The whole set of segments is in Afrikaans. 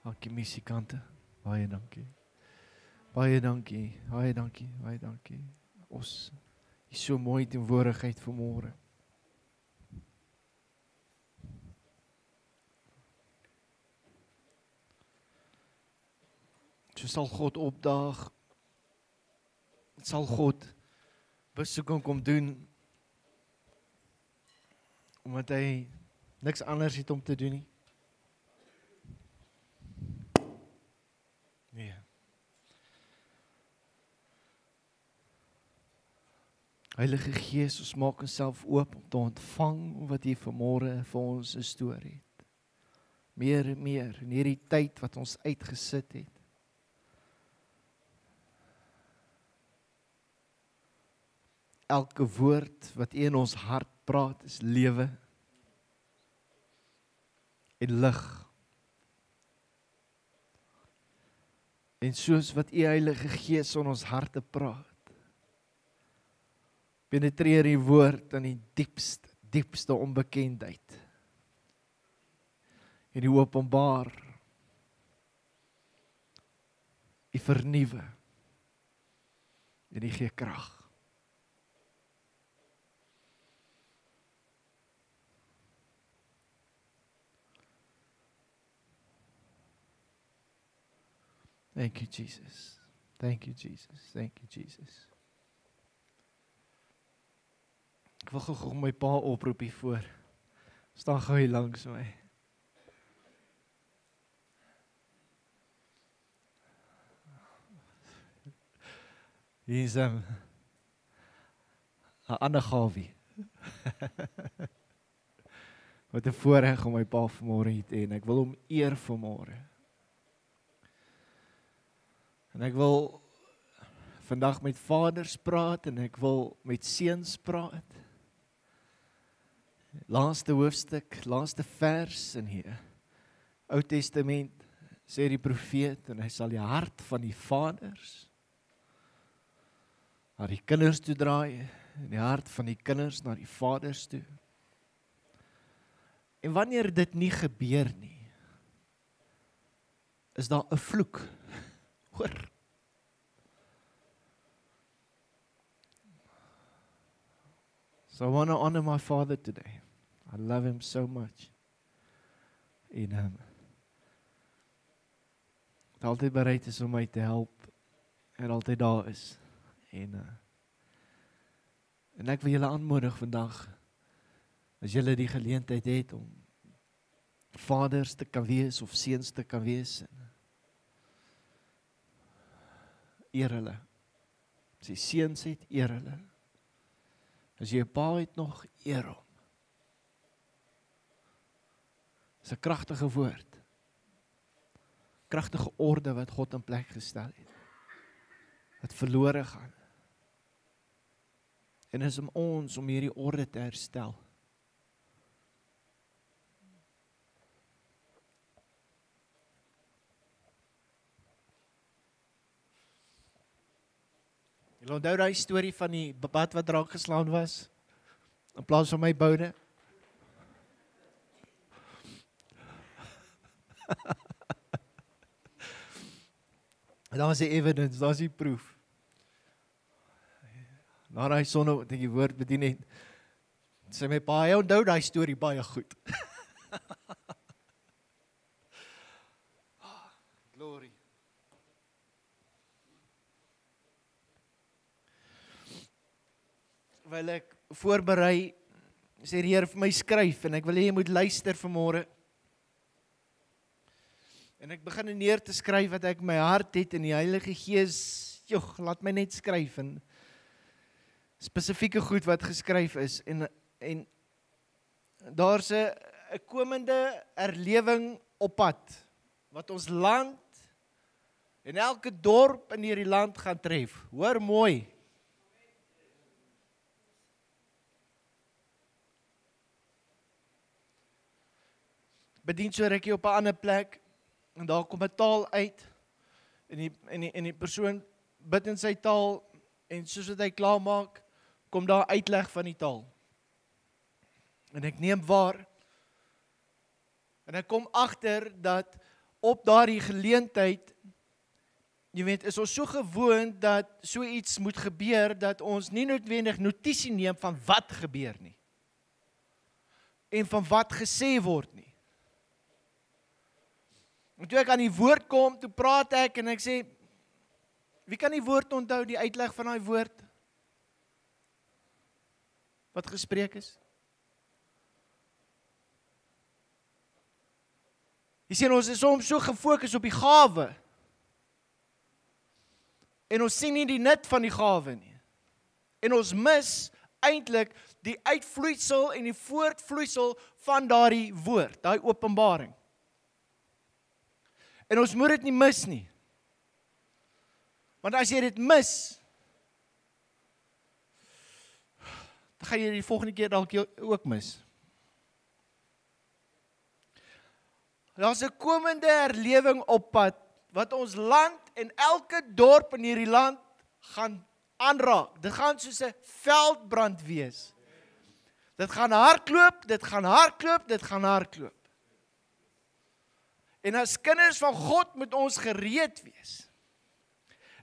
Dankie musikante. Baie dankie. Baie dankie. Baie dankie. Baie dankie. Ons is so mooi teenwoordigheid vanmôre. So sal God opdaag. Sal God besoeking kom doen. Omdat hy niks anders het om te doen nie. Nee. Heilige Gees, ons maak onsself oop om te ontvang wat U vanmôre vir ons gestoor het. Meer en meer in hierdie tyd wat ons uitgesit het. Elke woord wat U in ons hart praat is lewe en lig. En soos wat U Heilige Gees in ons harte praat, penetreer die woord in die diepste onbekendheid. En die openbaar, die vernuwe, en die gee krag. Thank you, Jesus. Thank you, Jesus. Thank you, Jesus. Ek wil gou my pa oproep hier voor. Staan gou hier langs my. Hier is 'n ander Gawie. Wat 'n voorreg om my pa vanmôre hier te hê en ek wil hom eer vanmôre. En ek wil vandag met vaders praat en ek wil met seuns praat. Laaste hoofstuk, laaste vers in hier. Ou Testament sê die profeet en hy sal die hart van die vaders na die kinders toe draai en die hart van die kinders na die vaders toe. En wanneer dit nie gebeur nie, is daar 'n vloek. Hoor. So I want to honor my father today. I love him so much. En het altyd bereid is om my te help en altyd daar is. En ek wil julle aanmoedig vandag, as julle die geleentheid het om vaders te kan wees of seuns te kan wees, eer hulle. As jy seuns het, eer hulle. As jy 'n pa het nog, eer hom. Dis 'n kragtige woord. Kragtige orde wat God in plek gestel het. Wat verlore gaan. En is om ons om hierdie orde te herstel. Julle onthou daai storie van die pad wat raak geslaan was in plaas van my boude? Daar is die evidence, daar is die proof. Na daai sonne wat ek die woord bedien het, sê my pa, hy onthou daai storie baie goed. Glory. Wil ek voorberei, sê die Here vir my skryf, en ek wil hê jy moet luister vanmôre. En ek begin neer te skryf wat ek in my hart het, en die Heilige Gees, laat my net skryf, en spesifieke goed wat geskryf is, en daar's 'n komende erlewing op pad, wat ons land, en elke dorp in hierdie land gaan tref. Hoor mooi. Bedien so rukkie op 'n ander plek, en daar kom 'n taal uit, en die persoon bid in sy taal, en soos wat hy klaar maak, kom daar uitleg van die taal. En ek neem waar, en ek kom agter dat op daardie geleentheid, jy weet, is ons so gewoond dat so iets moet gebeur, dat ons nie noodwendig notisie neem van wat gebeur nie. En van wat gesê word nie. En toe ek aan die woord kom, toe praat ek en ek sê, wie kan die woord onthou, die uitleg van die woord? Wat gespreek is? Jy sien, ons is soms so gefokus op die gawe. En ons sien nie die nut van die gawe nie. En ons mis eintlik die uitvloeisel en die voortvloeisel van daardie woord, daai openbaring. En ons moet dit nie mis nie. Want as jy dit mis, dan gaan jy die volgende keer dalk ook mis. Daar's 'n komende herlewing op pad, wat ons land en elke dorp in hierdie land gaan aanraak. Dit gaan soos 'n veldbrand wees. Dit gaan hardloop, dit gaan hardloop, dit gaan hardloop. En as kinders van God moet ons gereed wees.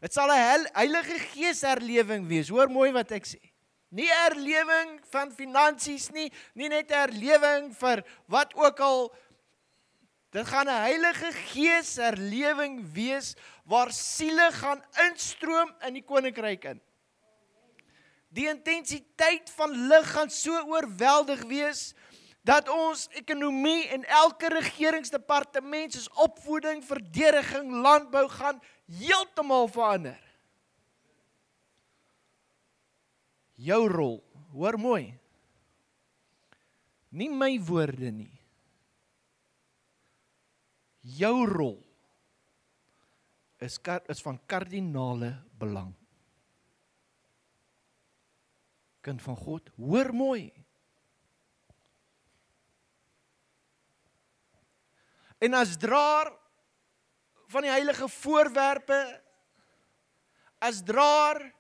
Dit sal 'n Heilige Gees herlewing wees. Hoor mooi wat ek sê. Nie herlewing van finansies nie, nie net herlewing vir wat ook al. Dit gaan 'n Heilige Gees herlewing wees waar siele gaan instroom in die koninkryk in. Die intensiteit van lig gaan so oorweldig wees dat ons ekonomie en elke regeringsdepartement soos opvoeding, verdediging, landbou gaan heeltemal verander. Jou rol, hoor mooi. Nie my woorde nie. Jou rol is van kardinale belang. Kind van God, hoor mooi. En as draer van die heilige voorwerpe, as draer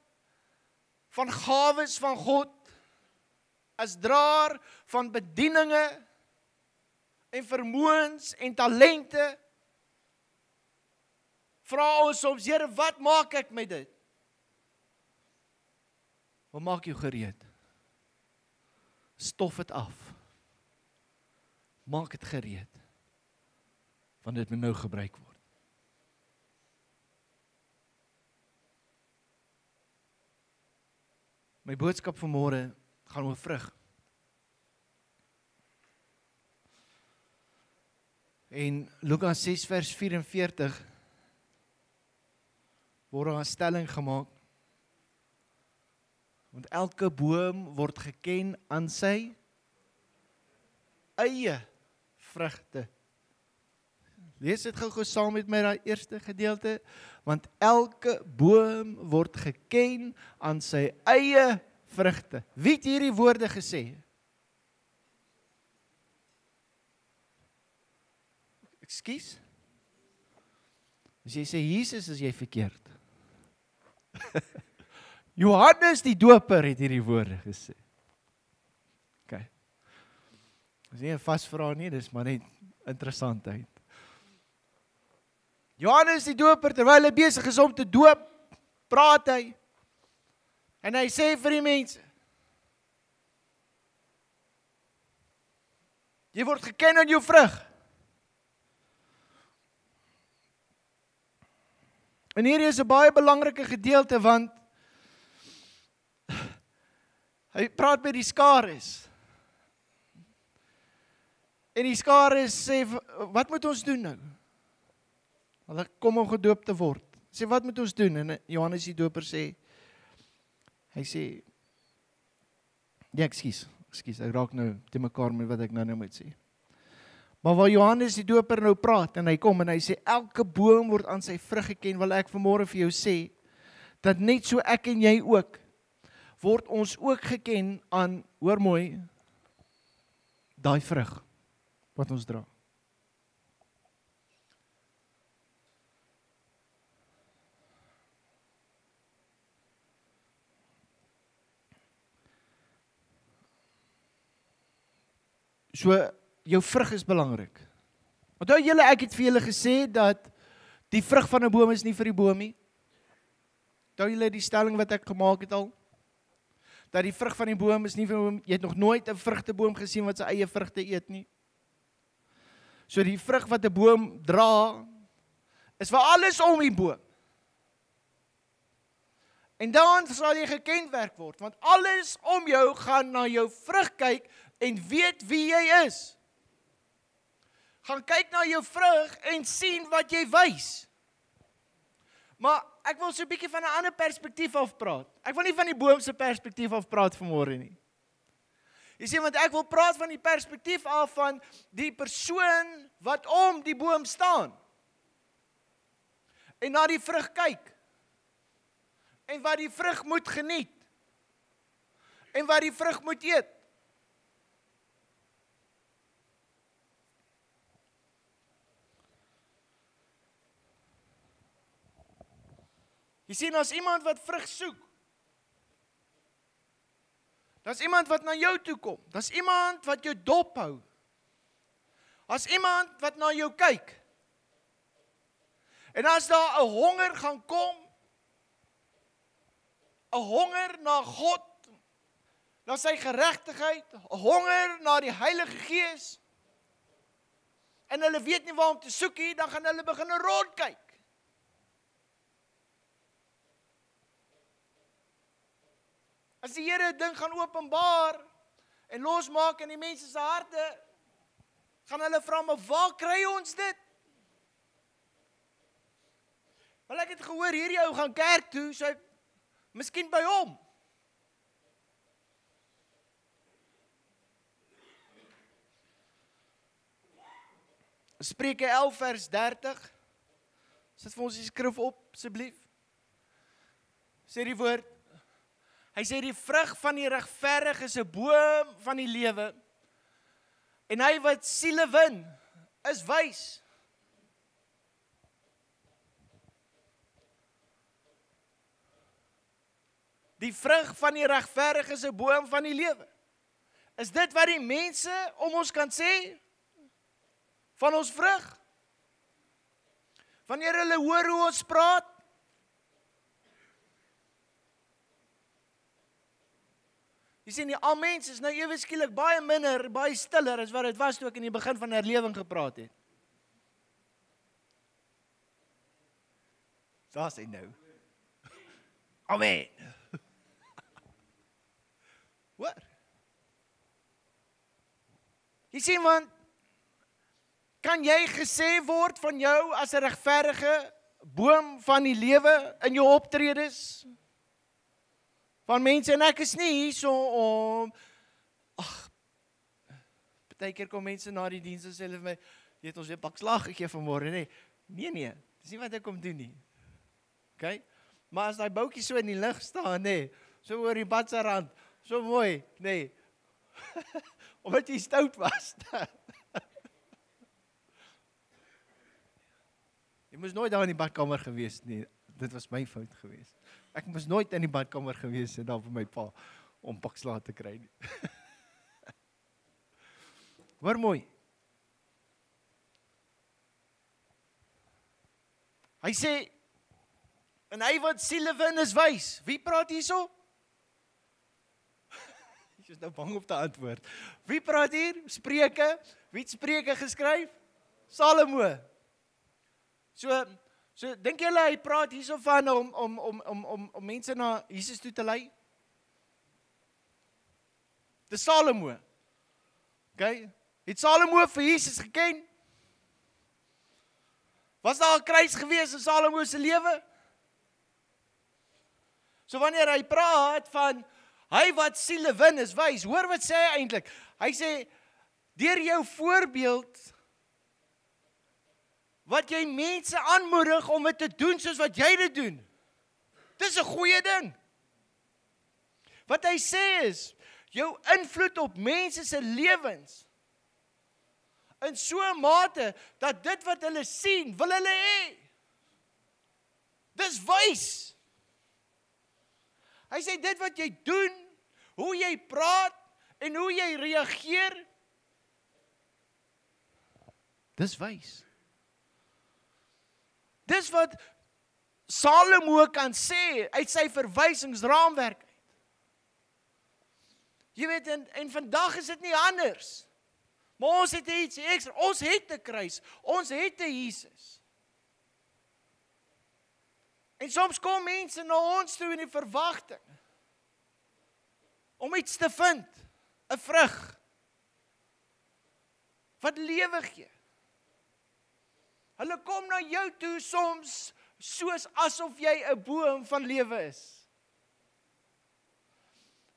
van gawes van God, as draer van bedieninge en vermoëns en talente, vra ons soms, Here, wat maak ek met dit? Wat maak jou gereed? Stof dit af. Maak dit gereed. Want dit moet nou gebruik word. My boodskap vanmôre gaan oor vrug. En Lukas 6 vers 44 word daar 'n stelling gemaak. Want elke boom word geken aan sy eie vrugte. Lees dit gou saam met my daai eerste gedeelte. Want elke boom word geken aan sy eie vrugte. Wie het hierdie woorde gesê? Ekskuus? As jy sê Jesus, is jy verkeerd. Johannes die Doper het hierdie woorde gesê. OK. Dis nie 'n vasvraag nie, dis maar net interessantheid. Johannes die Doper, terwyl hy besig is om te doop, praat hy. En hy sê vir die mense, jy word geken aan jou vrug. En hierdie is 'n baie belangrike gedeelte, want hy praat met die skares. En die skares sê, wat moet ons doen nou? Hulle kom om gedoop te word. Sê, wat moet ons doen? En Johannes die Doper sê, hy sê, ja, ekskuus, ek raak nou te mekaar met wat ek nou moet sê. Maar waar Johannes die Doper nou praat, en hy kom en hy sê, elke boom word aan sy vrug geken, wil ek vanmôre vir jou sê, dat net so ek en jy ook, word ons ook geken aan, hoor mooi, daai vrug, wat ons dra. So, jou vrug is belangrik. Onthou julle, ek het vir julle gesê dat die vrug van 'n boom is nie vir die boom nie. Onthou julle die stelling wat ek gemaak het al? Dat die vrug van die boom is nie vir hom, jy het nog nooit 'n vrugteboom gesien wat sy eie vrugte eet nie. So die vrug wat 'n boom dra, is vir alles om die boom. En dan sal jy gekenmerk word, want alles om jou gaan na jou vrug kyk en weet wie jy is. Gaan kyk na jou vrug en sien wat jy wys. Maar ek wil so 'n bietjie van 'n ander perspektief af praat. Ek wil nie van die boom se perspektief af praat vanmôre nie. Jy sien, want ek wil praat van die perspektief af van die persoon wat om die boom staan. En na die vrug kyk. En wat die vrug moet geniet. En wat die vrug moet eet. Jy sien, as iemand wat vrug soek, daar's iemand wat na jou toe kom, daar's iemand wat jou dop hou, as iemand wat na jou kyk, en as daar 'n honger gaan kom, 'n honger na God, na sy geregtigheid, 'n honger na die Heilige Gees, en hulle weet nie waar om te soek nie, dan gaan hulle begin rondkyk. As die Here 'n ding gaan openbaar en losmaak in die mense se harte, gaan hulle vra, maar waar kry ons dit? Wel, ek het gehoor hierdie ou gaan kerk toe, so miskien by hom. Spreuke 11 vers 30. Sit vir ons die skrif op, asseblief. Sê die woord. Hy sê die vrug van die regverdige is 'n boom van die lewe. En hy wat siele win, is wys. Die vrug van die regverdige is 'n boom van die lewe. Is dit wat die mense om ons kan sê? Van ons vrug? Wanneer hulle hoor hoe ons praat? Jy sien, die al mense is nou ewe skielik baie minder, baie stiller as wat dit was toe ek in die begin van herlewing gepraat het. Daar's hy nou. Amen. Hoor. Jy sien, want kan jy gesê word van jou as 'n regverdige boom van die lewe in jou optredes? Van mense, en ek is nie hier so om, baie keer kom mense na die diens en sê hulle vir my, jy het ons weer pak slag gegee vanmôre, nee, dis nie wat ek kom doen nie. Okay? Maar as daai boutjie so in die lug staan, so oor die pad se rand, so mooi, omdat jy stout was. Jy moes nooit daar in die badkamer gewees nie, dit was my fout gewees. Ek moes nooit in die badkamer gewees het daar vir my pa om pakslaag te kry nie. Hoor mooi. Hy sê, en hy wat siele win is wys. Wie praat hierso? Ek is nou bang om te antwoord. Wie praat hier? Spreuke. Wie het Spreuke geskryf? Salomo. So dink julle hy praat hierso van om mense na Jesus toe te lei? Dis Salomo. Okay? Het Salomo vir Jesus geken? Was daar 'n kruis gewees in Salomo se lewe? So wanneer hy praat van hy wat siele win is wys, hoor wat sê hy eintlik? Hy sê deur jou voorbeeld wat jy mense aanmoedig om dit te doen soos wat jy dit doen. Dis 'n goeie ding. Wat hy sê is, jou invloed op mense se lewens in so 'n mate dat dit wat hulle sien, wil hulle hê. Dis wys. Hy sê dit wat jy doen, hoe jy praat en hoe jy reageer, Dis wys. Dis wat Salomo kan sê uit sy verwysingsraamwerk. Jy weet, en vandag is dit nie anders. Maar ons het iets ekstra, ons het 'n kruis, ons het 'n Jesus. En soms kom mense na ons toe in die verwagting om iets te vind, 'n vrug wat lewe gee. Hulle kom na jou toe soms soos asof jy 'n boom van lewe is.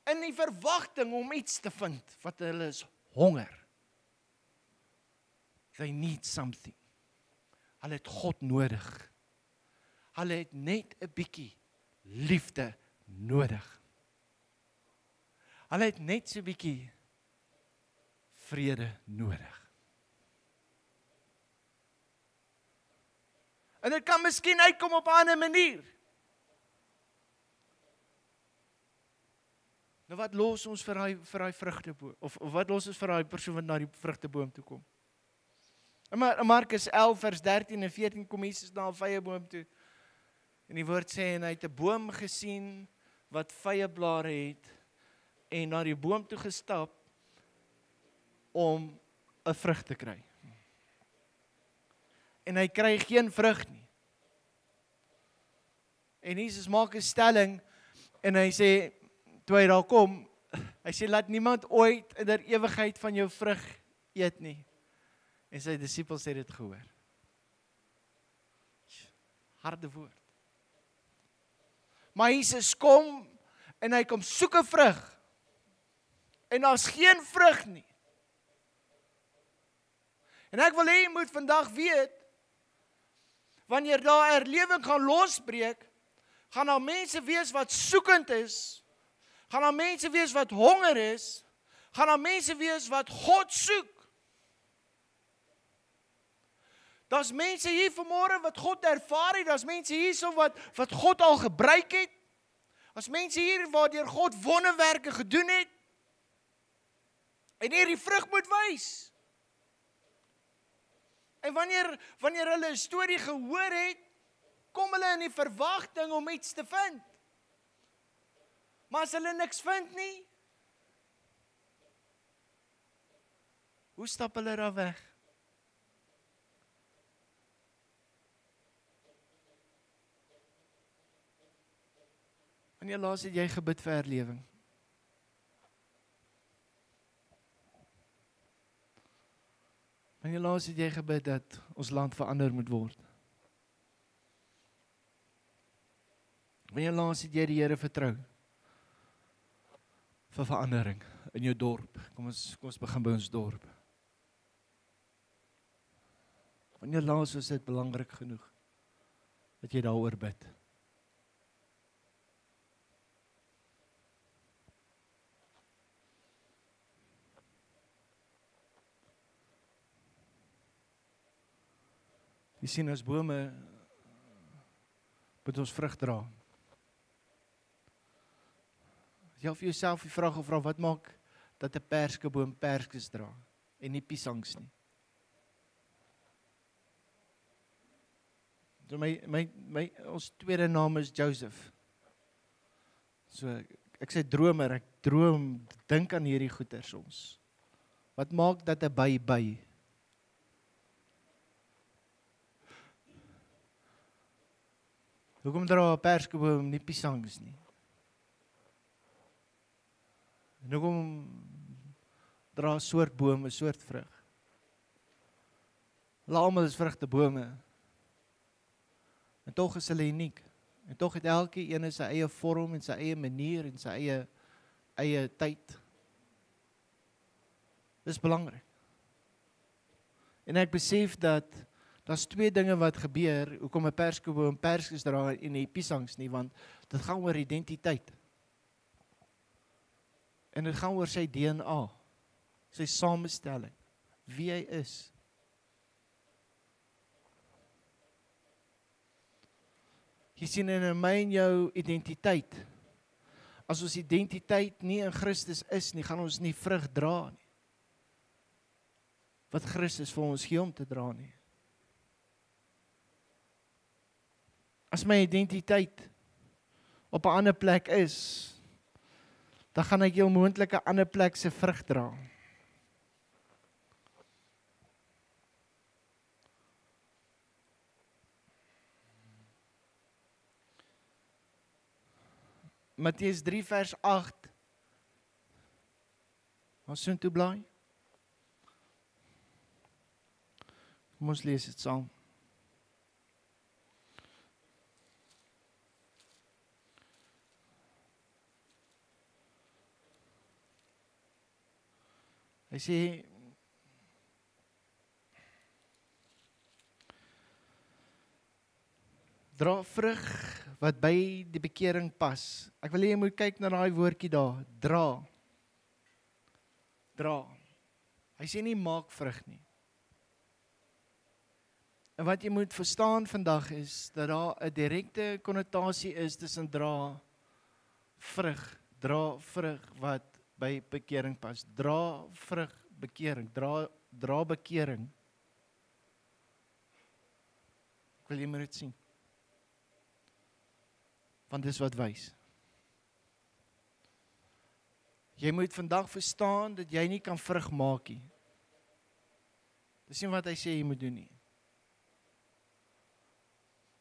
In die verwagting om iets te vind wat hulle is honger. They need something. Hulle het God nodig. Hulle het net 'n bietjie liefde nodig. Hulle het net so 'n bietjie vrede nodig. En dit kan miskien uitkom op 'n ander manier. Nou wat los ons vir daai vrugteboom of wat los ons vir daai persoon wat na die vrugteboom toe kom? In Markus 11 vers 13 en 14 kom Jesus na 'n vyeboom toe. En die woord sê en hy het 'n boom gesien wat vyeblare het en na die boom toe gestap om 'n vrug te kry. En hy kry geen vrug nie. En Jesus maak 'n stelling en hy sê toe hy daar kom, hy sê laat niemand ooit in der ewigheid van jou vrug eet nie. En sy disippels het dit gehoor. Harde woord. Maar Jesus kom en hy kom soek 'n vrug. En daar's geen vrug nie. En ek wil hê jy moet vandag weet, wanneer daar erlewing gaan losbreek, gaan daar mense wees wat soekend is, gaan daar mense wees wat honger is, gaan daar mense wees wat God soek. Daar's mense hier vanmôre wat God ervaar het, daar's mense hierso wat God al gebruik het. Daar's mense hier waardeur God wonderwerke gedoen het. En hierdie vrug moet wys. En wanneer hulle 'n storie gehoor het, kom hulle in die verwagting om iets te vind. Maar as hulle niks vind nie, hoe stap hulle daar weg? Wanneer laas het jy gebid vir herlewing? Wanneer laas het jy gebid dat ons land verander moet word? Wanneer laas het jy die Here vertrou vir verandering in jou dorp? Kom ons begin by ons dorp. Wanneer laas was dit belangrik genoeg dat jy daaroor bid? Jy sien, as bome moet ons vrug dra. As jy vir jouself die vraag gevra, wat maak dat 'n perskeboom perskes dra en nie piesangs nie? So ons tweede naam is Joseph. So ek sê dromer, ek droom, dink aan hierdie goeie soms. Wat maak dat 'n by? Hoekom dra 'n perskeboom nie piesangs nie? En hoekom dra 'n soort boom 'n soort vrug? Hulle almal is vrugtebome. En tog is hulle uniek. En tog het elke een sy eie vorm en sy eie manier en sy eie tyd. Dis belangrik. En ek besef dat daar's twee dinge wat gebeur, hoekom 'n perskeboom perskes dra en nie piesangs nie, want dit gaan oor identiteit. En dit gaan oor sy DNA, sy samestelling, wie hy is. Jy sien in my en jou identiteit. As ons identiteit nie in Christus is nie, gaan ons nie vrug dra nie. wat Christus vir ons gee om te dra nie. As my identiteit op 'n ander plek is, dan gaan ek heel moontlik 'n ander plek se vrug dra. Matteus 3 vers 8. Ons sien toe blaai. Kom ons lees dit saam. Hy sê, dra vrug wat by die bekering pas. Ek wil hê jy moet kyk na daai woordjie daar, dra. Dra. Hy sê nie maak vrug nie. En wat jy moet verstaan vandag is, dat daar 'n direkte konnotasie is tussen dra vrug wat by bekering pas. Dra vrug bekering, dra bekering. Ek wil jy moet dit sien. Want dis wat wys. Jy moet vandag verstaan dat jy nie kan vrug maak nie. Dis nie wat hy sê jy moet doen nie.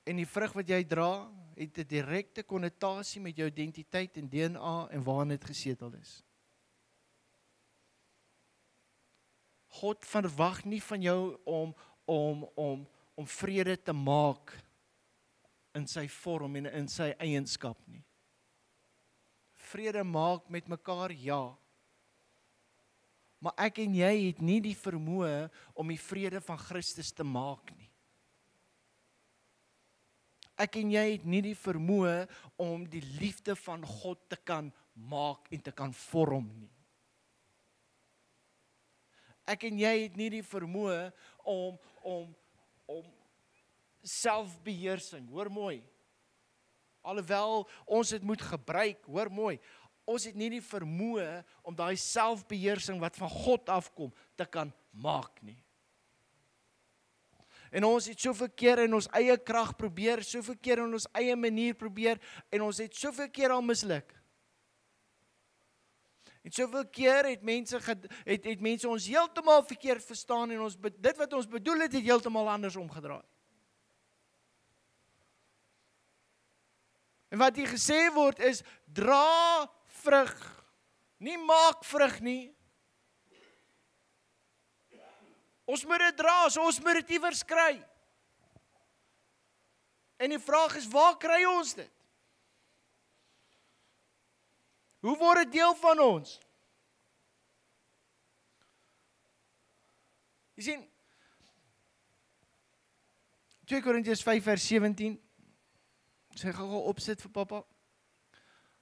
En die vrug wat jy dra, het 'n direkte konnotasie met jou identiteit en DNA en waarin dit gesetel is. God verwag nie van jou om vrede te maak in sy vorm en in sy eienskap nie. Vrede maak met mekaar, ja. Maar ek en jy het nie die vermoë om die vrede van Christus te maak nie. Ek en jy het nie die vermoë om die liefde van God te kan maak en te kan vorm nie. Ek en jy het nie die vermoë om selfbeheersing, hoor mooi. Alhoewel ons dit moet gebruik, hoor mooi. Ons het nie die vermoë om daai selfbeheersing wat van God afkom te kan maak nie. En ons het soveel keer in ons eie krag probeer, soveel keer in ons eie manier probeer, en ons het soveel keer al misluk. En soveel keer het mense ons heeltemal verkeerd verstaan, en dit wat ons bedoel het heeltemal anders omgedraai. En wat hier gesê word is, dra vrug, nie maak vrug nie. Ons moet dit dra, so ons moet dit iewers kry. En die vraag is, waar kry ons dit? Hoe word dit deel van ons? Jy sien, 2 Korintiërs 5 vers 17, sê gou opsit vir pappa.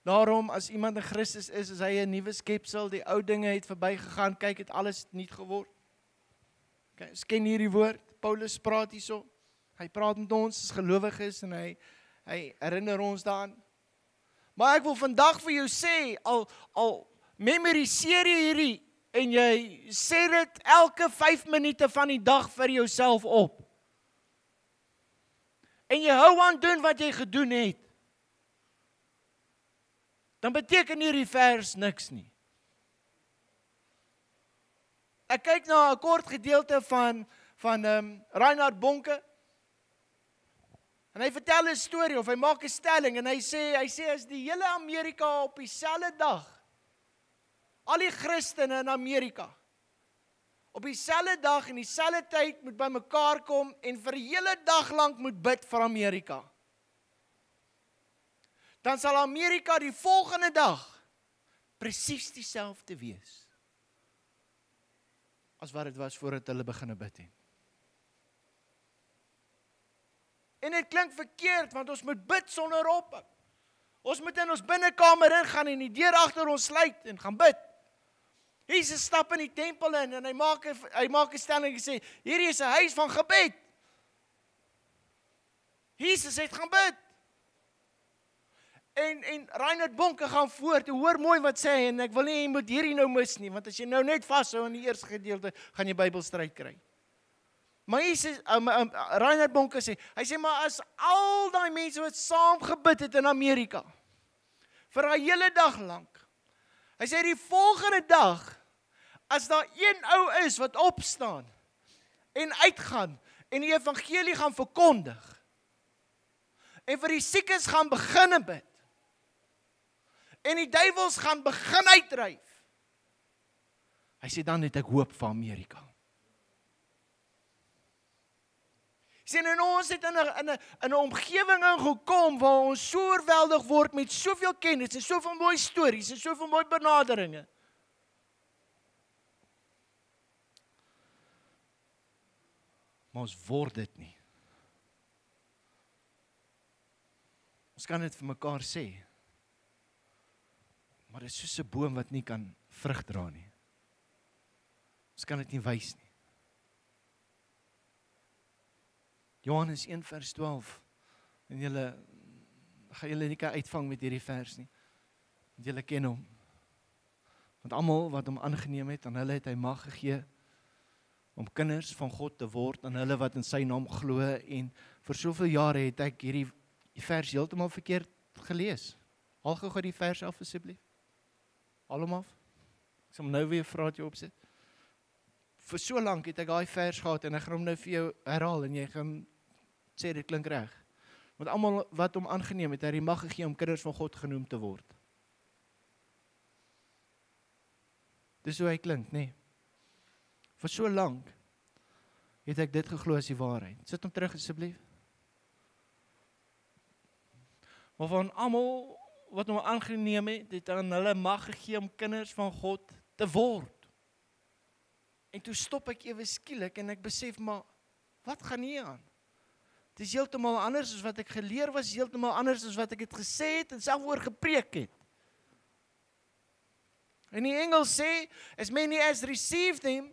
Daarom, as iemand in Christus is hy 'n nuwe skepsel, die ou dinge het verbygegaan, kyk, het alles nuut geword. Okay, ons ken hierdie woord, Paulus praat hierso, hy praat met ons as gelowiges, en hy herinner ons daaraan. Maar ek wil vandag vir jou sê, al memoriseer jy hierdie, en jy sê dit elke 5 minute van die dag vir jouself op. En jy hou aan doen wat jy gedoen het, dan beteken hierdie vers niks nie. Ek kyk na 'n kort gedeelte van Reinhard Bonke, en hy vertel 'n storie, of hy maak 'n stelling, en hy sê as die hele Amerika op dieselfde dag, al die Christene in Amerika, op dieselfde dag en dieselfde tyd moet bymekaar kom, en vir 'n hele dag lank moet bid vir Amerika, dan sal Amerika die volgende dag presies dieselfde wees as wat dit was voordat hulle begine bid het. En dit klink verkeerd, want ons moet bid sonder ophou. Ons moet in ons binnekamer ingaan en die deur agter ons sluit en gaan bid. Jesus stap in die tempel in en hy maak 'n stelling en sê, hierdie is 'n huis van gebed. Jesus het gaan bid. En Reinhard Bonke gaan voort, hoor mooi wat sê hy, en ek wil nie, jy moet hierdie nou mis nie, want as jy nou net vashou in die eerste gedeelte, gaan jy Bybelstryd kry. Maar Reinhard Bonke sê, hy sê, maar as al die mense wat saam gebid het in Amerika, vir 'n hele dag lank, hy sê die volgende dag, as daar een ou is wat opstaan, en uitgaan, en die evangelie gaan verkondig, en vir die siekes gaan beginne bid, en die duiwels gaan begin uitdryf, hy sê dan het ek hoop vir Amerika. Hy sê, en ons het in 'n omgewing ingekom, waar ons so oorweldig word met soveel kennis, en soveel mooi stories, en soveel mooi benaderinge, maar ons word dit nie. Ons kan dit vir mekaar sê, maar dit is soos 'n boom wat nie kan vrug dra nie. Ons kan dit nie wys nie. Johannes 1 vers 12, en gaan julle nie kan uitvang met hierdie vers nie, want julle ken hom. Want almal wat hom aangeneem het, aan hulle het hy mag gegee, om kinders van God te word, aan hulle wat in sy naam glo, en vir soveel jare het ek hierdie vers heeltemal verkeerd gelees. Haal gou die vers af asseblief. Haal hom af. Ek sal hom nou weer vraatjie opsit. Vir so lank het ek daai vers gehad, en ek gaan hom nou vir jou herhaal, en jy gaan sê dit klink reg. Want almal wat hom aangeneem het, hy die mag gegee om kinders van God genoem te word. Dis hoe hy klink, nee. Vir so lank het ek dit geglo as die waarheid. Sit hom terug asseblief. Maar van almal wat hom aangeneem het, het aan hulle mag gegee om kinders van God te word. En toe stop ek ewe skielik en ek besef, maar wat gaan hier aan? Het is heeltemal anders as wat ek geleer was, heeltemal anders as wat ek het gesê het en self oor gepreek het. En die engel sê, as many as received him,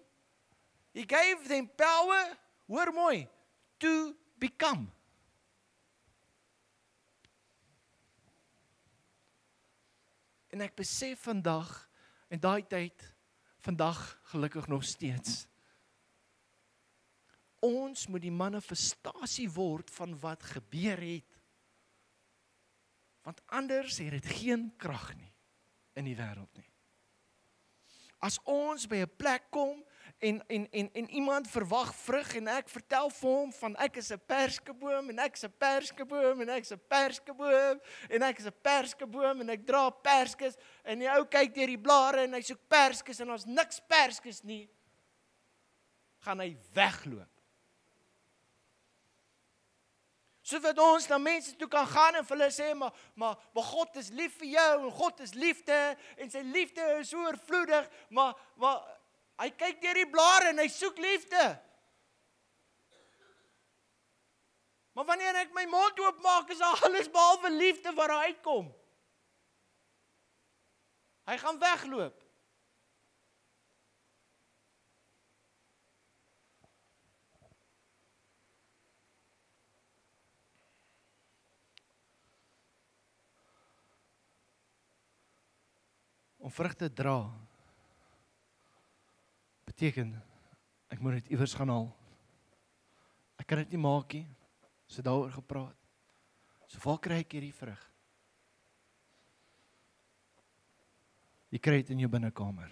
he gave them power, hoor mooi, to become. En ek besef vandag, en daai tyd, vandag gelukkig nog steeds, ons moet die manifestasie word van wat gebeur het. Want anders het dit geen krag nie in die wêreld nie. As ons by 'n plek kom en iemand verwag vrug en ek vertel vir hom van ek is 'n perskeboom en ek is 'n perskeboom en ek is 'n perskeboom en ek is 'n perskeboom en ek dra perskes en die ou kyk deur die blare en hy soek perskes en ons niks perskes nie, gaan hy wegloop. So wat ons na mense toe kan gaan en vir hulle sê, maar God is lief vir jou en God is liefde en sy liefde is oorvloedig, maar hy kyk deur die blare en hy soek liefde. Maar wanneer ek my mond oopmaak, is daar alles behalwe liefde wat daar uitkom. Hy gaan wegloop. Om vrug te dra, beteken, ek moet dit iewers gaan haal. Ek kan dit nie maak nie, so daaroor gepraat. So waar kry ek hierdie vrug? Jy kry dit in jou binnekamer,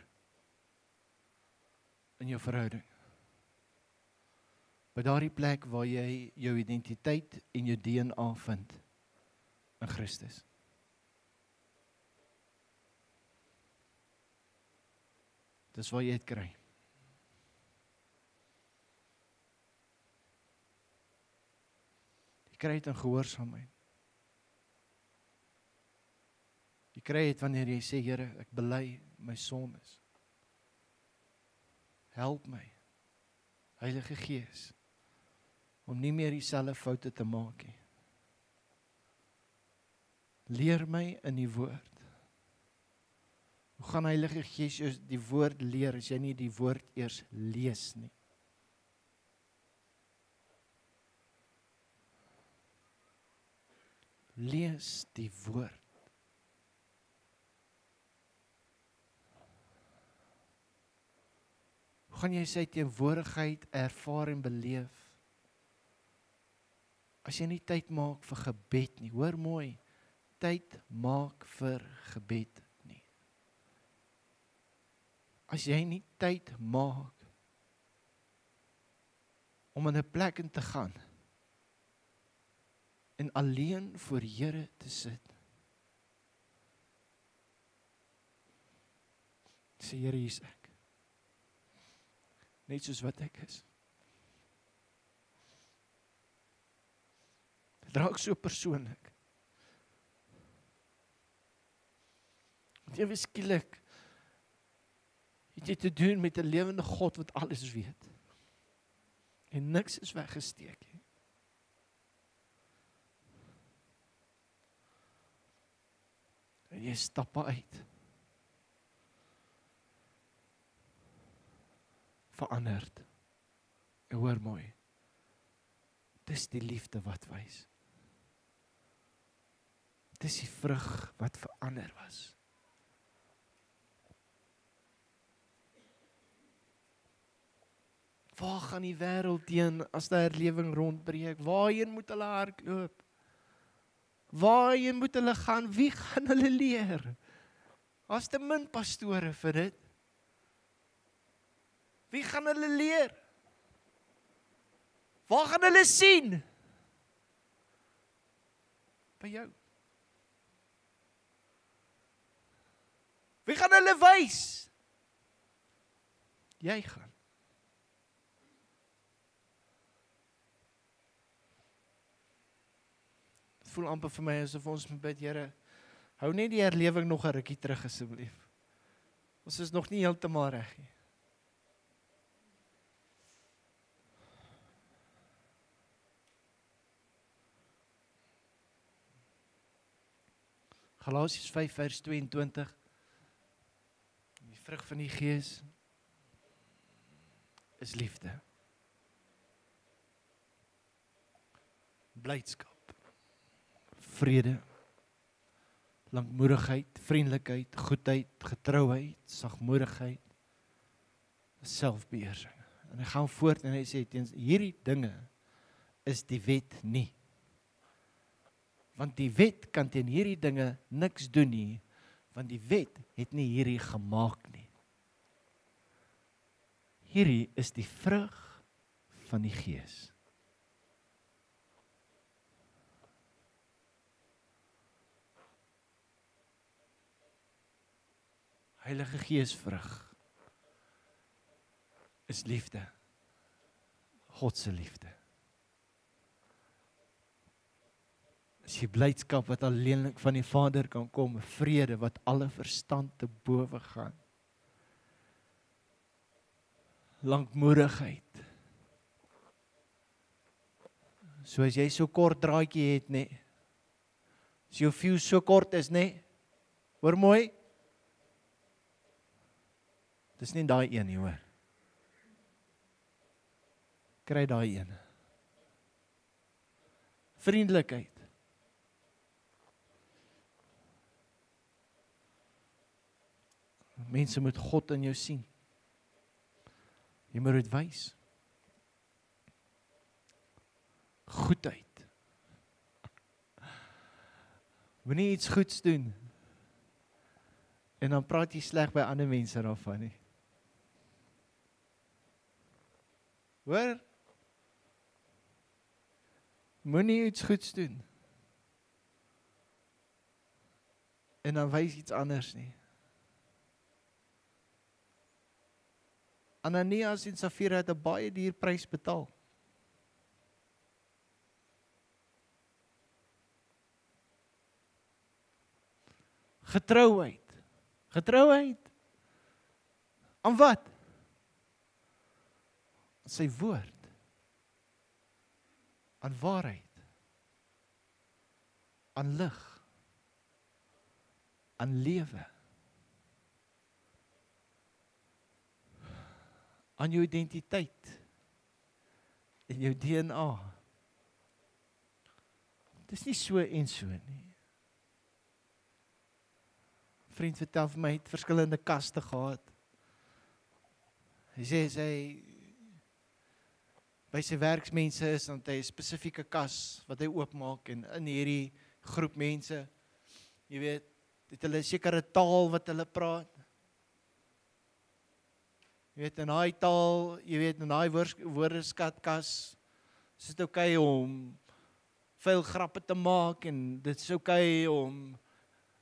in jou verhouding. By daardie plek waar jy jou identiteit en jou DNA vind, in Christus. Dis waar jy het kry. Jy kry het in gehoorsaamheid. Jy kry het wanneer jy sê, Here, ek bely my sondes. Help my, Heilige Gees, om nie meer dieselfde foute te maak nie. Leer my in die woord. Hoe gaan Heilige Gees jou die woord leer as jy nie die woord eers lees nie? Lees die woord. Gaan jy sy teenwoordigheid ervaar en beleef? As jy nie tyd maak vir gebed nie, hoor mooi, tyd maak vir gebed nie. As jy nie tyd maak om in 'n plek in te gaan en alleen voor Here te sit. Sê Here, hier is ek. Net soos wat ek is. Dit raak so persoonlik. Want ewe skielik het jy te doen met 'n lewende God wat alles weet. En niks is weggesteek nie. En jy stap uit. Veranderd. En hoor mooi. Dis die liefde wat wys. Dis die vrug wat verander was. Waar gaan die wêreld heen as daar herlewing rondbreek? Waarheen moet hulle hardloop? Waarheen moet hulle gaan? Wie gaan hulle leer? As te min pastore vir dit. Wie gaan hulle leer? Waar gaan hulle sien? By jou. Wie gaan hulle wys? Jy gaan. Het voel amper vir my asof ons moet bid, Here, hou net die herlewing nog 'n rukkie terug asseblief. Ons is nog nie heeltemal reg nie. Galasiërs 5 vers 22. Die vrug van die Gees is liefde. Blydskap, vrede, lankmoedigheid, vriendelikheid, goedheid, getrouheid, sagmoedigheid, selfbeheersing. En hy gaan voort en hy sê teens hierdie dinge is die wet nie. Want die wet kan teen hierdie dinge niks doen nie, want die wet het nie hierdie gemaak nie. Hierdie is die vrug van die Gees. Heilige Gees vrug is liefde. God se liefde. Is die blydskap wat alleenlik van die Vader kan kom, vrede wat alle verstand te bowe gaan. Lankmoedigheid. So as jy so kort draadjie het, nee. As jou fuse so kort is, nee. Hoor mooi. Dis nie daai een nie, hoor. Kry daai een. Vriendelikheid. Mense moet God in jou sien. Jy moet dit wys. Goedheid. Moenie iets goeds doen. En dan praat jy sleg by ander mense daarvan nie. Hoor? Moenie iets goeds doen. En dan wys iets anders nie. Ananias en Safira het 'n baie duur prys betaal. Getrouheid. Getrouheid. Aan wat? Aan sy woord. Aan waarheid. Aan lig. Aan lewe. Aan jou identiteit. En jou DNA. Dit is nie so en so nie. Vriend vertel vir my, het verskillende kaste gehad. Hy sê by sy werksmense is, dan het hy 'n spesifieke kas wat hy oopmaak en in hierdie groep mense, jy weet, het hulle 'n sekere taal wat hulle praat. Jy weet, in daai taal, jy weet, in daai woordeskatkas, is dit oukei om veel grappe te maak en dit is oukei om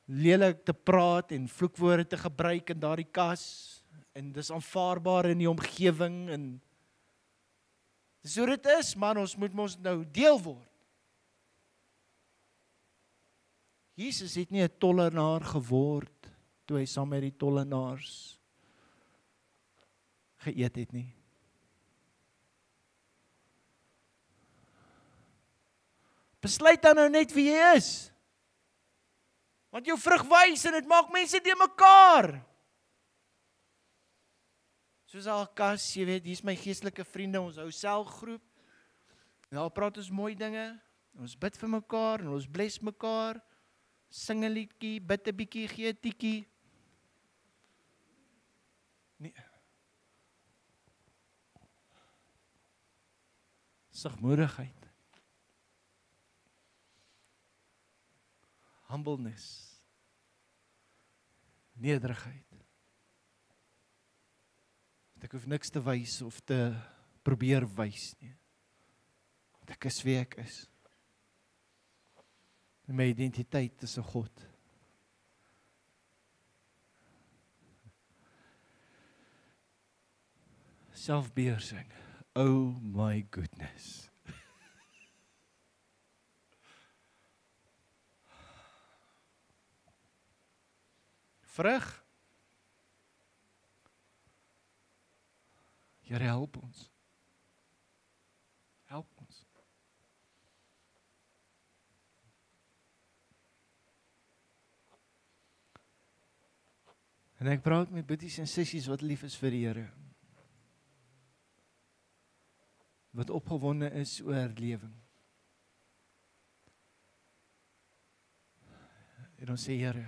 lelik te praat en vloekwoorde te gebruik in daardie kas en dis aanvaarbaar in die omgewing en dis hoe dit is, man, ons moet ons nou deel word. Jesus het nie 'n tollenaar geword toe hy saam met die tollenaars geëet het nie. Besluit dan nou net wie jy is. Want jou vrug wys en dit maak mense te mekaar. Soos al kas, jy weet, hier's my geestelike vriende, ons hou selgroep. Daar praat ons mooi dinge. Ons bid vir mekaar en ons bless mekaar. Sing 'n liedjie, bid 'n bietjie, gee 'n tikkie. Nee. Sagmoedigheid. Humbleness. Nederigheid. Ek hoef niks te wys of te probeer wys nie. Want ek is wie ek is. En my identiteit is 'n God. Selfbeheersing. Oh my goodness. Vrug. Here, help ons. Help ons. En ek praat met boeties en sissies wat lief is vir die Here. Wat opgewonde is oor lewing. En ons sê, Here,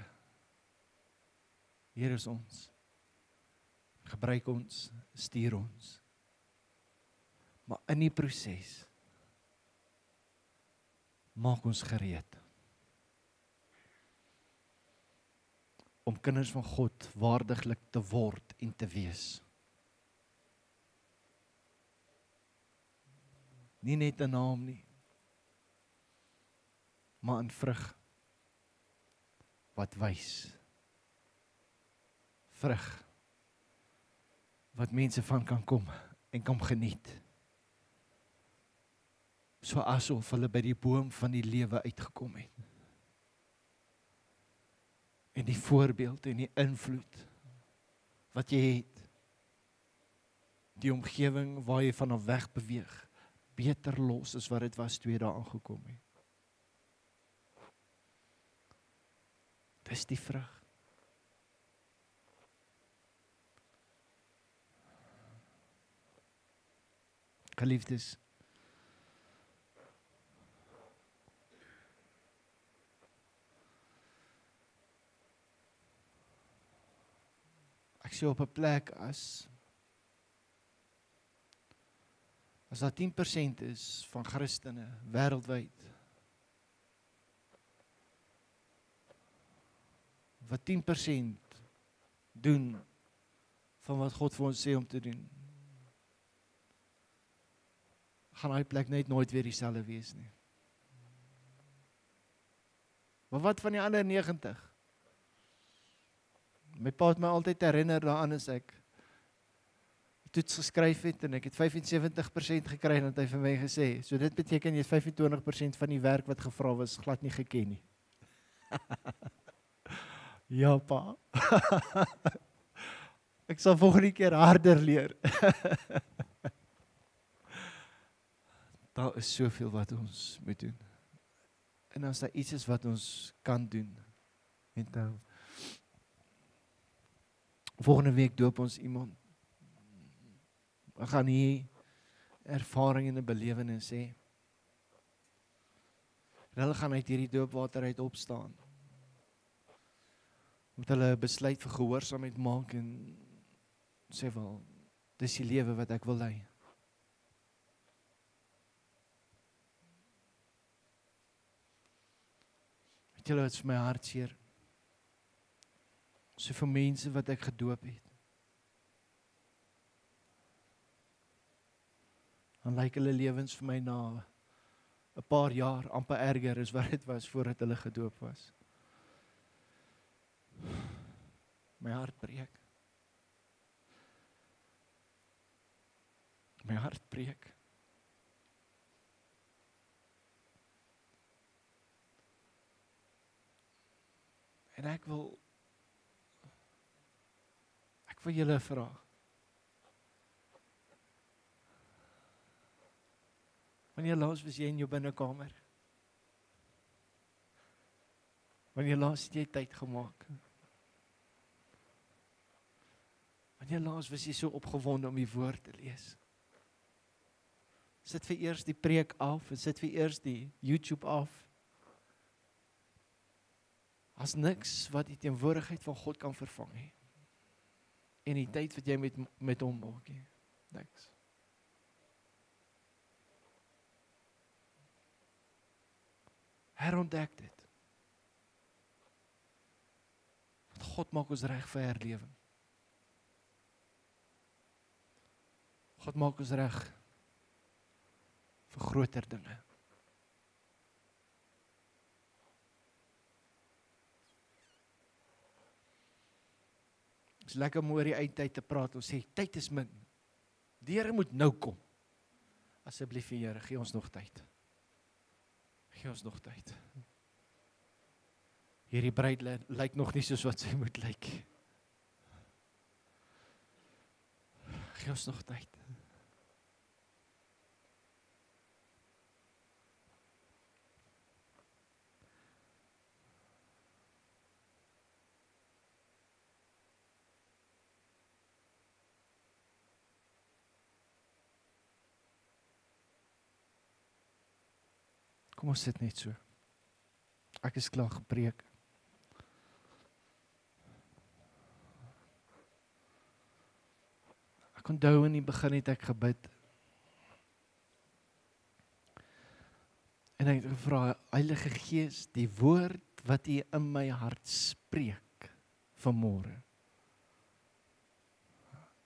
hier is ons. Gebruik ons, stuur ons. Maar in die proses, maak ons gereed. Om kinders van God waardiglik te word en te wees. Nie net 'n naam nie, maar 'n vrug wat wys. Vrug wat mense van kan kom en kan geniet. So asof hulle by die boom van die lewe uitgekom het. En die voorbeeld en die invloed wat jy het, die omgewing waar jy vanaf weg beweeg, beter los as wat dit was toe jy daar aangekom het. Dis die vrug. Geliefdes, ek sê op 'n plek as daar 10% is van Christene wêreldwyd wat 10% doen van wat God vir ons sê om te doen, gaan daai plek net nooit weer dieselfde wees nie. Maar wat van die ander 90? My pa het my altyd herinner daaraan as ek toets geskryf het en ek het 75% gekry en het hy vir my gesê, so dit beteken jy het 25% van die werk wat gevra was glad nie geken nie. Ja, pa. Ek sal volgende keer harder leer. Daar is soveel wat ons moet doen. En as daar iets is wat ons kan doen, en nou, volgende week doop ons iemand. We gaan hier ervaring en 'n belewenis hê. En hulle gaan uit hierdie doopwater uit opstaan. Moet hulle 'n besluit vir gehoorsaamheid maak en sê wel, Dis die lewe wat ek wil lei. Weet julle, dit is vir my hartseer. Soveel mense wat ek gedoop het. Dan lyk hulle lewens vir my na 'n paar jaar amper erger as wat dit was voordat hulle gedoop was. My hart breek. My hart breek. En ek wil julle vra. Wanneer laas was jy in jou binnekamer? Wanneer laas het jy tyd gemaak? Wanneer laas was jy so opgewonde om die woord te lees? Sit vir eers die preek af, en sit vir eers die YouTube af. As niks wat die teenwoordigheid van God kan vervang nie. En die tyd wat jy met hom maak nie. Niks. Herontdek dit. Want God maak ons reg vir herlewing. God maak ons reg vir groter dinge. Het is lekker om oor die eindtyd te praat. Ons sê, tyd is min. Die Here moet nou kom. Asseblief, Here, gee ons nog tyd. Gee ons nog tyd. Hierdie bruid lyk nog nie soos wat sy moet lyk. Gee ons nog tyd. Kom ons sit net so. Ek is klaar gepreek. Ek onthou in die begin het ek gebid. En ek het gevra, Heilige Gees, die woord wat U in my hart spreek vanmôre.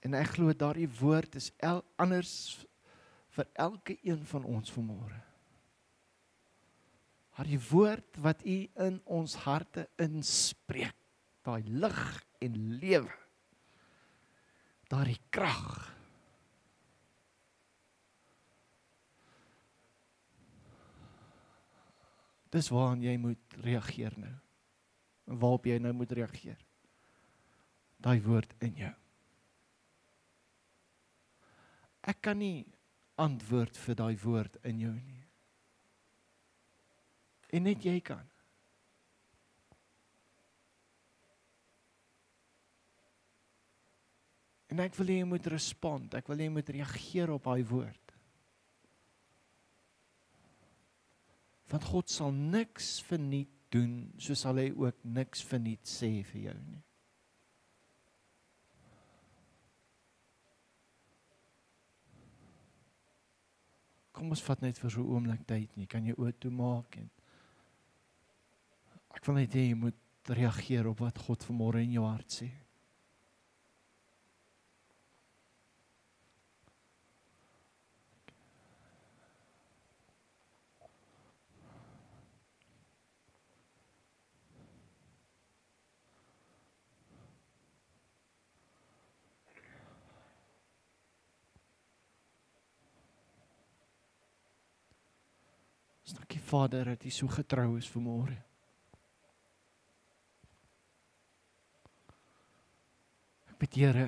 En ek glo daardie woord is anders vir elke een van ons vanmôre. Die woord wat U in ons harte inspreek, daai lig en lewe, daai krag. Dis waaraan jy moet reageer nou. En waarop jy nou moet reageer. Daai woord in jou. Ek kan nie antwoord vir daai woord in jou nie. En net jy kan. En ek wil jy moet respond, ek wil jy moet reageer op daai woord. Want God sal niks verniet doen, so sal hy ook niks verniet sê vir jou nie. Kom ons vat net vir so 'n oomblik tyd nie, kan jy oë toemaak en ek wil net hê jy moet reageer op wat God vanmôre in jou hart sê. Dankie Vader dat U so getrou is vanmôre. Ek bid Here,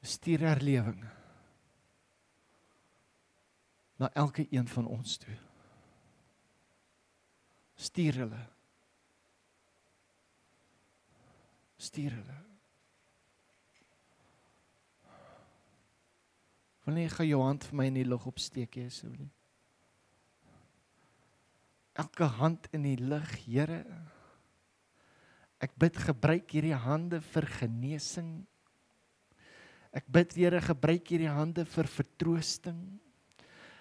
stuur herlewing na elke een van ons toe. Stuur hulle. Stuur hulle. Wanneer jy jou hand vir my in die lug opsteek, asseblief. Elke hand in die lig, Here. Ek bid gebruik hierdie hande vir genesing. Ek bid, Here, gebruik hierdie hande vir vertroosting.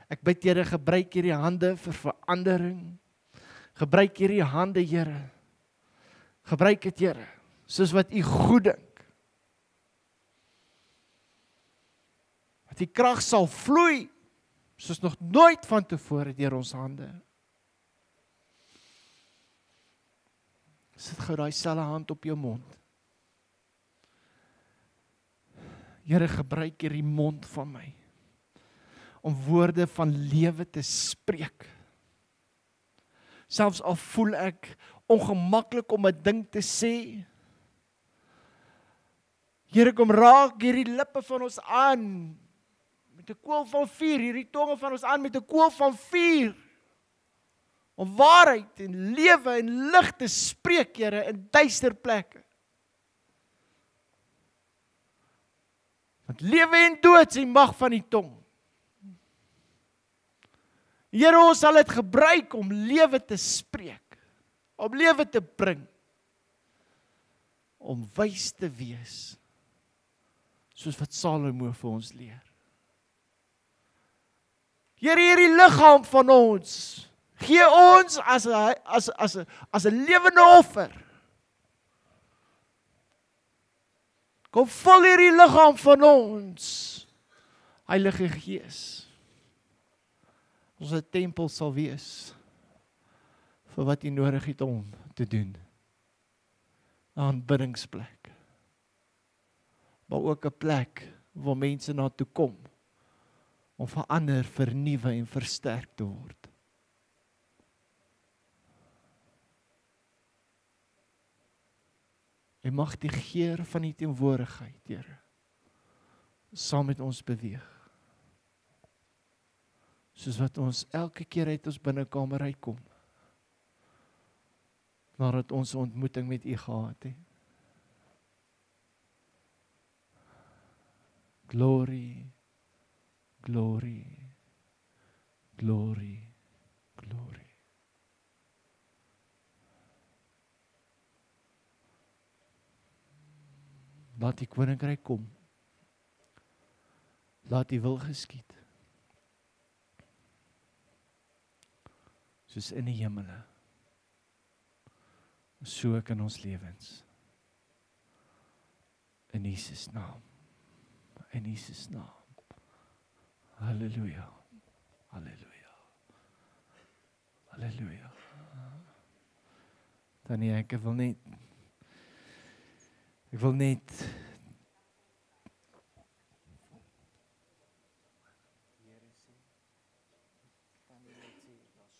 Ek bid, Here, gebruik hierdie hande vir verandering. Gebruik hierdie hande, Here. Gebruik dit, Here, soos wat U goed dink. Dat die krag sal vloei, soos nog nooit van tevore deur ons hande. Sit gou daai selfe hand op jou mond. Here, gebruik hierdie mond van my om woorde van lewe te spreek. Selfs al voel ek ongemaklik om 'n ding te sê. Here, kom raak hierdie lippe van ons aan met 'n kool van vuur, hierdie tonge van ons aan met 'n kool van vuur. Om waarheid en lewe en lig te spreek, Here, in duister plekke. Want lewe en dood is die mag van die tong. Here, ons sal dit gebruik om lewe te spreek, om lewe te bring, om wys te wees, soos wat Salomo vir ons leer. Here, hierdie liggaam van ons, gee ons as 'n lewende offer. Kom vul hierdie liggaam van ons, Heilige Gees. Ons 'n tempel sal wees vir wat U nodig het om te doen. 'n Aanbiddingsplek. Maar ook 'n plek waar mense na toe kom om verander, vernuwe en versterk te word. En mag die geur van die teenwoordigheid, Here, saam met ons beweeg. Soos wat ons elke keer uit ons binnekamer uitkom, nadat ons 'n ontmoeting met U gehad het. Glory, glory, glory, glory. Laat die koninkryk kom. Laat U wil geskied. Soos in die hemele. So ook in ons lewens. In Jesus naam. In Jesus naam. Halleluja. Halleluja. Halleluja. Tannie, ek wil net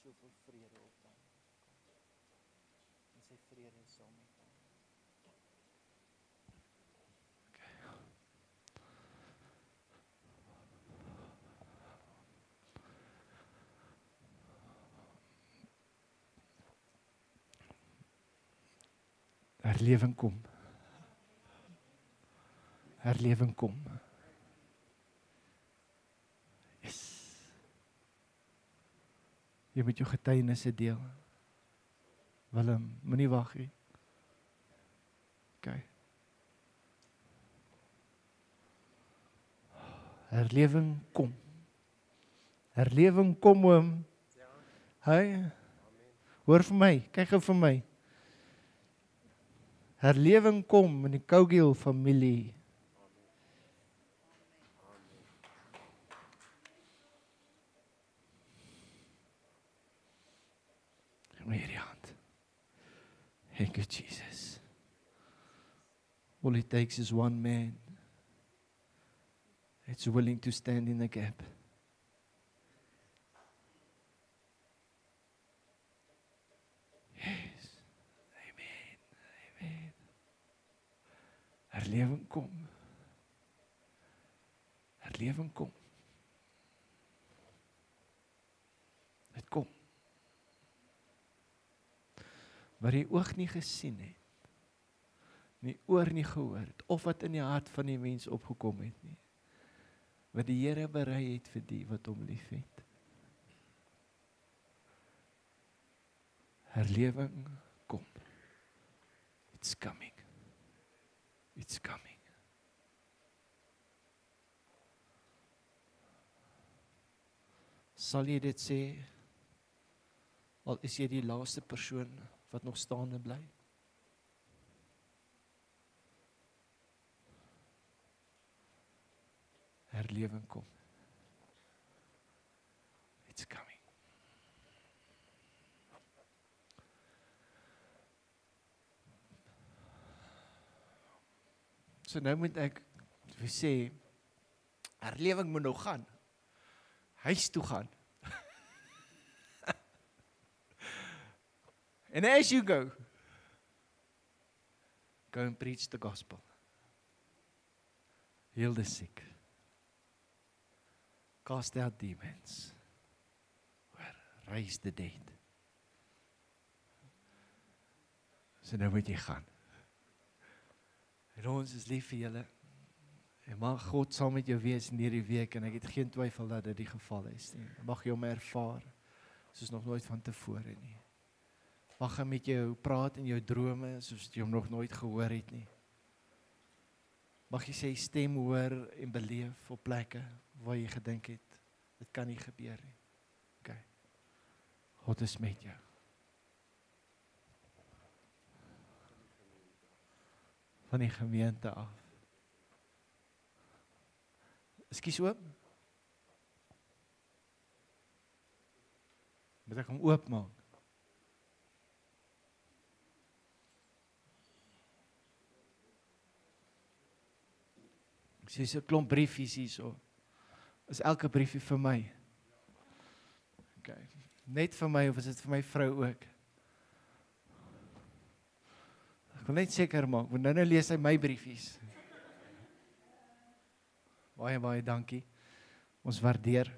soveel vrede op dan. En sy vrede is saam met hom. Herlewing kom. Herlewing kom. Yes. Jy moet jou getuienisse deel. Willem, moenie wag nie. Okay. Herlewing kom. Herlewing kom, oom. Hey. Hoor vir my, kyk gou vir my. Herlewing kom in die Kougiel familie. Hierdie hand. Thank you, Jesus. All it takes is one man that's willing to stand in the gap. Yes. Amen. Amen. Herlewing kom. Herlewing kom. Dit kom. Wat die oog nie gesien het, nie oor nie gehoor het, of wat in die hart van die mens opgekom het nie, wat die Here berei het vir die wat hom lief het. Herlewing kom. It's coming. It's coming. Sal jy dit sê, al is jy die laaste persoon wat nog staande bly? Herlewing kom. It's coming. So nou moet ek sê, herlewing moet nog gaan. Huis toe gaan. And as you go and preach the gospel. Heal the sick. Cast out demons. Raise the dead. So nou moet jy gaan. En ons is lief vir julle. En mag God saam met jou wees in hierdie week, en ek het geen twyfel dat dit die geval is nie. Mag jy hom ervaar, soos nog nooit van tevore nie. Mag hy met jou praat in jou drome, soos jy hom nog nooit gehoor het nie. Mag jy sy stem hoor en beleef op plekke waar jy gedink het, dit kan nie gebeur nie. Okay. God is met jou. Van die gemeente af. Ekskuus oop. Moet ek hom oopmaak? Ek sien so 'n klomp briefies hierso. Is elke briefie vir my? Okay. Net vir my, of is dit vir my vrou ook? Ek wil net seker maak, want nou lees hy my briefies. Baie dankie. Ons waardeer.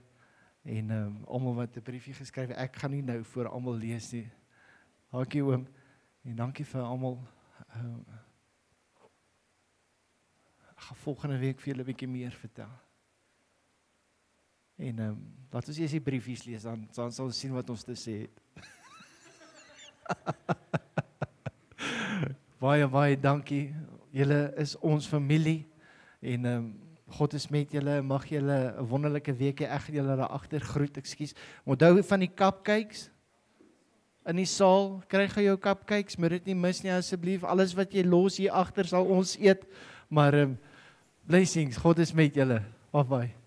En almal wat 'n briefie geskryf het, ek gaan nie nou voor almal lees nie. Dankie oom. En dankie vir almal. Ek gaan volgende week vir julle 'n bietjie meer vertel. En laat ons eers die briefies lees, dan sal ons sien wat ons te sê het. Baie dankie. Julle is ons familie. En God is met julle. Mag julle 'n wonderlike week hê. Ek gaan julle daar agter groet, ekskuus. Onthou van die cupcakes in die saal. Kry jy jou cupcakes, moet dit nie mis nie asseblief. Alles wat jy los hier agter sal ons eet. Maar blessings, God is met julle. Bye bye.